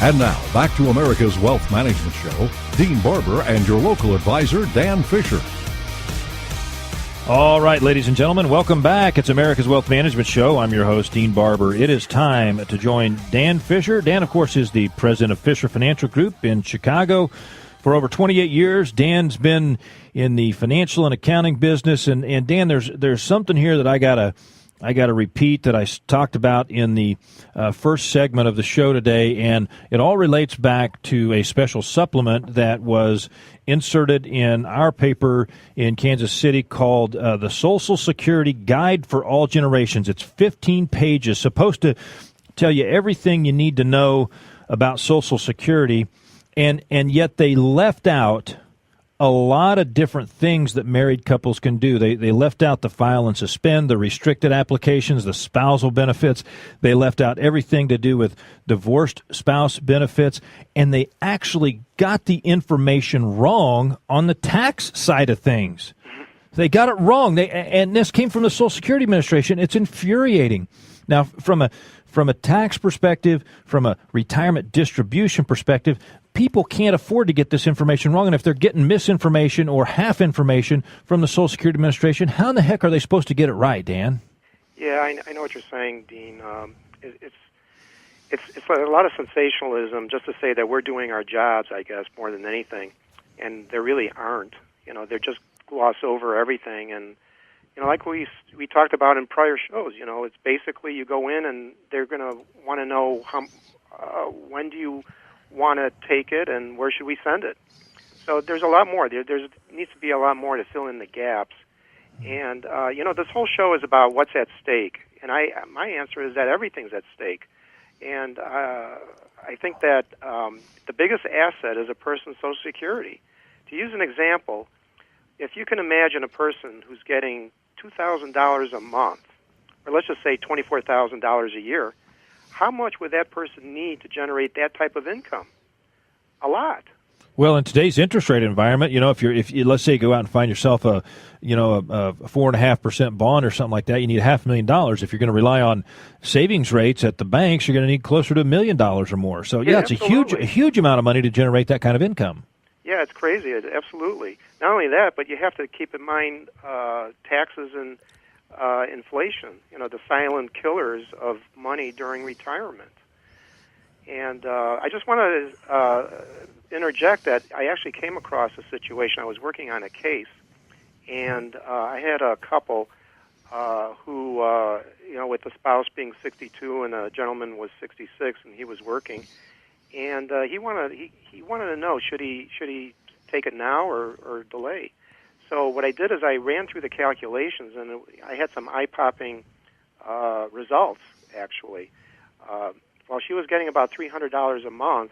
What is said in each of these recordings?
And now, back to America's Wealth Management Show, Dean Barber and your local advisor, Dan Fisher. All right, ladies and gentlemen, welcome back. It's America's Wealth Management Show. I'm your host, Dean Barber. It is time to join Dan Fisher. Dan, of course, is the president of Fisher Financial Group in Chicago. For over 28 years, Dan's been in the financial and accounting business. And Dan, there's something here that I gotta repeat that I talked about in the first segment of the show today, and it all relates back to a special supplement that was inserted in our paper in Kansas City called the Social Security Guide for All Generations. It's 15 pages, supposed to tell you everything you need to know about Social Security, and yet they left out a lot of different things that married couples can do. They left out the file and suspend, the restricted applications, the spousal benefits. They left out everything to do with divorced spouse benefits, and they actually got the information wrong on the tax side of things. They got it wrong. And this came from the Social Security Administration. It's infuriating. Now, from a tax perspective, from a retirement distribution perspective, people can't afford to get this information wrong. And if they're getting misinformation or half information from the Social Security Administration, how in the heck are they supposed to get it right, Dan? Yeah, I know what you're saying, Dean. It's a lot of sensationalism just to say that we're doing our jobs, I guess, more than anything. And they really aren't. They're just gloss over everything. And, like we talked about in prior shows, it's basically you go in and they're going to want to know when do you want to take it and where should we send it. So there's a lot more. There needs to be a lot more to fill in the gaps. And, this whole show is about what's at stake. And my answer is that everything's at stake. And I think that the biggest asset is a person's Social Security. To use an example, if you can imagine a person who's getting $2,000 a month, or let's just say $24,000 a year, how much would that person need to generate that type of income? A lot. Well, in today's interest rate environment, if you let's say you go out and find yourself a 4.5% bond or something like that, you need $500,000. If you're going to rely on savings rates at the banks, you're going to need closer to $1 million or more. So yeah, it's a huge amount of money to generate that kind of income. Yeah, it's crazy. Absolutely. Not only that, but you have to keep in mind taxes and inflation, the silent killers of money during retirement. And I just want to interject that I actually came across a situation. I was working on a case, and I had a couple who, with the spouse being 62 and the gentleman was 66, and he was working, and he wanted to know should he take it now or delay. So what I did is I ran through the calculations, and I had some eye-popping results, actually. While she was getting about $300 a month,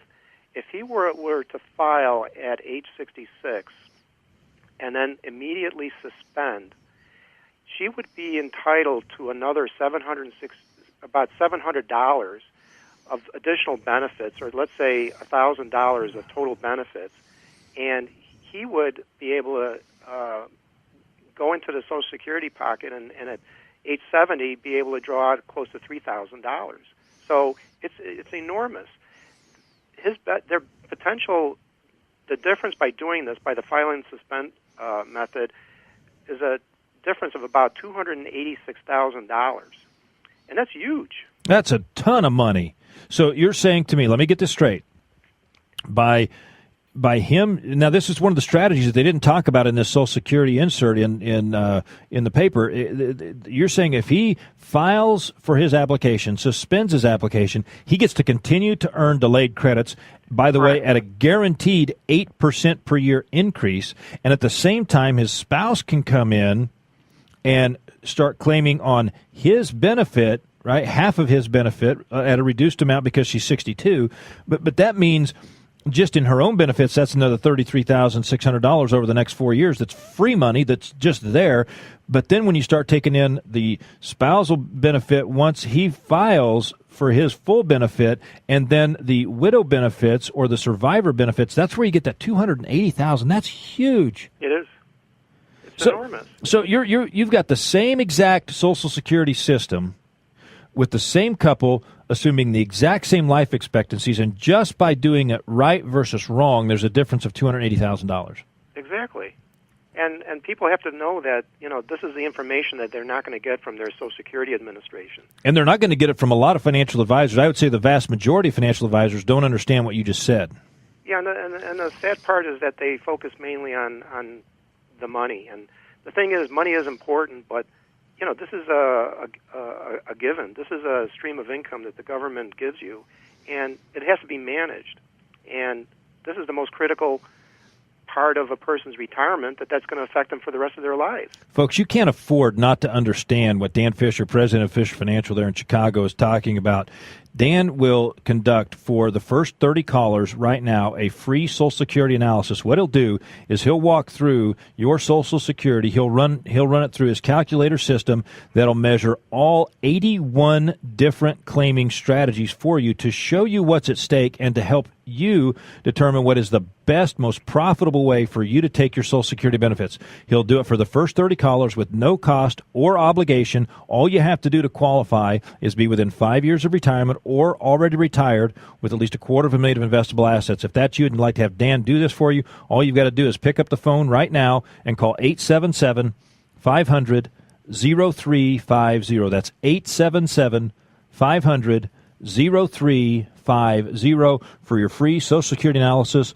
if he were to file at age 66 and then immediately suspend, she would be entitled to another about $700 of additional benefits, or let's say $1,000 of total benefits, and he would be able to go into the Social Security pocket and at age 70 be able to draw out close to $3,000. So it's enormous. Their potential, the difference by doing this, by the file and suspend method, is a difference of about $286,000, and that's huge. That's a ton of money. So you're saying to me, let me get this straight, by him, now this is one of the strategies that they didn't talk about in this Social Security insert in the paper. You're saying if he files for his application, suspends his application, he gets to continue to earn delayed credits, by the way, at a guaranteed 8% per year increase, and at the same time his spouse can come in and start claiming on his benefit, right, half of his benefit at a reduced amount because she's 62, but that means just in her own benefits, that's another $33,600 over the next 4 years. That's free money that's just there. But then when you start taking in the spousal benefit once he files for his full benefit, and then the widow benefits or the survivor benefits, that's where you get that $280,000. That's huge. It is. It's enormous. So you've got the same exact Social Security system, with the same couple assuming the exact same life expectancies, and just by doing it right versus wrong, there's a difference of $280,000. Exactly. And people have to know that, this is the information that they're not going to get from their Social Security Administration. And they're not going to get it from a lot of financial advisors. I would say the vast majority of financial advisors don't understand what you just said. Yeah, and the sad part is that they focus mainly on the money. And the thing is, money is important, but this is a given. This is a stream of income that the government gives you, and it has to be managed. And this is the most critical part of a person's retirement that's going to affect them for the rest of their lives. Folks, you can't afford not to understand what Dan Fisher, president of Fisher Financial there in Chicago, is talking about. Dan will conduct for the first 30 callers right now a free Social Security analysis. What he'll do is he'll walk through your Social Security. He'll run it through his calculator system that'll measure all 81 different claiming strategies for you to show you what's at stake and to help you determine what is the best, most profitable way for you to take your Social Security benefits. He'll do it for the first 30 callers with no cost or obligation. All you have to do to qualify is be within 5 years of retirement or already retired with at least $250,000 of investable assets. If that's you and you'd like to have Dan do this for you, all you've got to do is pick up the phone right now and call 877-500-0350. That's 877-500-0350 for your free Social Security analysis.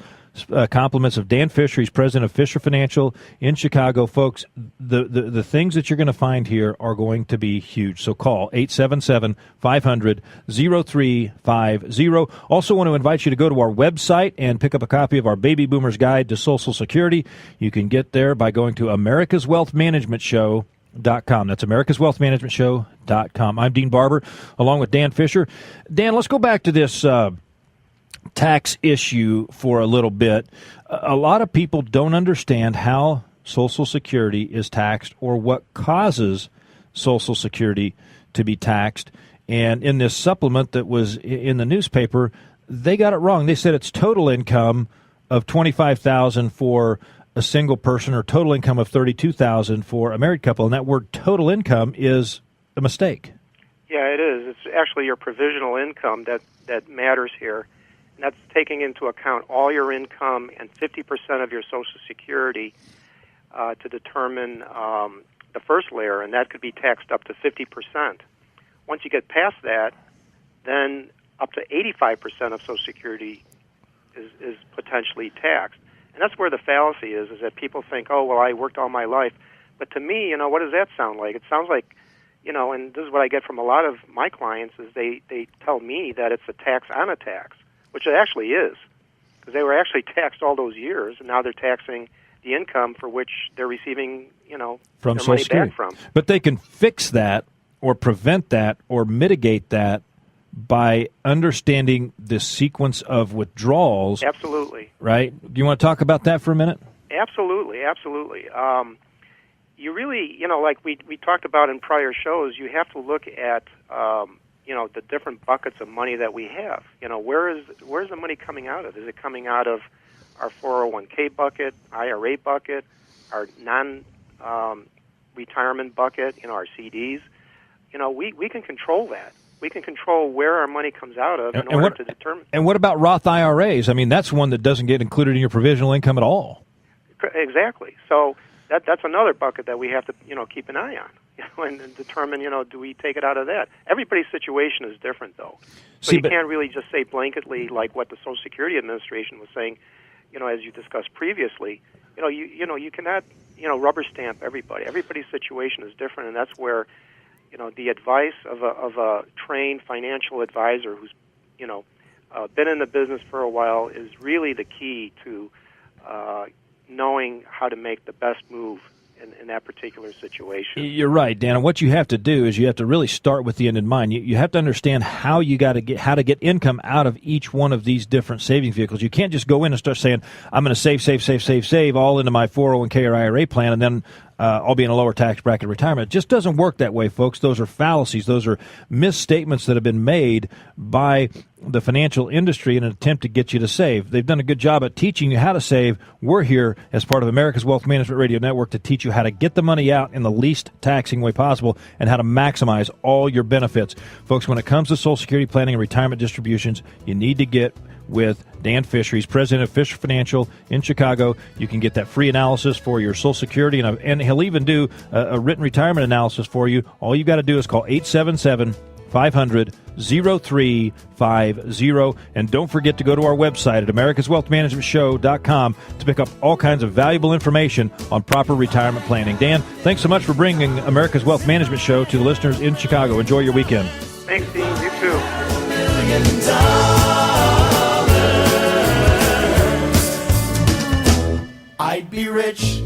Compliments of Dan Fisher. He's president of Fisher Financial in Chicago. Folks, the things that you're going to find here are going to be huge. So call 877-500-0350. Also want to invite you to go to our website and pick up a copy of our Baby Boomers Guide to Social Security. You can get there by going to americaswealthmanagementshow.com. That's americaswealthmanagementshow.com. I'm Dean Barber, along with Dan Fisher. Dan, let's go back to this tax issue for a little bit. A lot of people don't understand how Social Security is taxed or what causes Social Security to be taxed. And in this supplement that was in the newspaper, they got it wrong. They said it's total income of $25,000 for a single person or total income of $32,000 for a married couple. And that word total income is a mistake. Yeah, it is. It's actually your provisional income that matters here. And that's taking into account all your income and 50% of your Social Security to determine the first layer, and that could be taxed up to 50%. Once you get past that, then up to 85% of Social Security is potentially taxed. And that's where the fallacy is that people think, oh, well, I worked all my life. But to me, what does that sound like? It sounds like, and this is what I get from a lot of my clients, is they tell me that it's a tax on a tax, which it actually is, because they were actually taxed all those years, and now they're taxing the income for which they're receiving, from their money back from. But they can fix that or prevent that or mitigate that by understanding the sequence of withdrawals. Absolutely. Right? Do you want to talk about that for a minute? Absolutely. You really, like we talked about in prior shows, you have to look at the different buckets of money that we have. Where's the money coming out of? Is it coming out of our 401k bucket, IRA bucket, our non-retirement bucket, our CDs? We can control that. We can control where our money comes out of in order to determine. And what about Roth IRAs? I mean, that's one that doesn't get included in your provisional income at all. Exactly. So that's another bucket that we have to, keep an eye on. And determine, do we take it out of that? Everybody's situation is different, though. So you can't really just say blanketly like what the Social Security Administration was saying, as you discussed previously. You cannot, rubber stamp everybody. Everybody's situation is different, and that's where, the advice of a trained financial advisor who's, been in the business for a while is really the key to knowing how to make the best move in that particular situation. You're right, Dan. And what you have to do is you have to really start with the end in mind. You have to understand how to get income out of each one of these different saving vehicles. You can't just go in and start saying, I'm going to save all into my 401k or IRA plan, and then I'll be in a lower tax bracket retirement. It just doesn't work that way, folks. Those are fallacies. Those are misstatements that have been made by the financial industry in an attempt to get you to save. They've done a good job at teaching you how to save. We're here as part of America's Wealth Management Radio Network to teach you how to get the money out in the least taxing way possible and how to maximize all your benefits. Folks, when it comes to Social Security planning and retirement distributions, you need to get with Dan Fisher. He's president of Fisher Financial in Chicago. You can get that free analysis for your Social Security, and he'll even do a written retirement analysis for you. All you got to do is call 877-500-0350. And don't forget to go to our website at americaswealthmanagementshow.com to pick up all kinds of valuable information on proper retirement planning. Dan, thanks so much for bringing America's Wealth Management Show to the listeners in Chicago. Enjoy your weekend. Thanks, Dean. You too. I'd be rich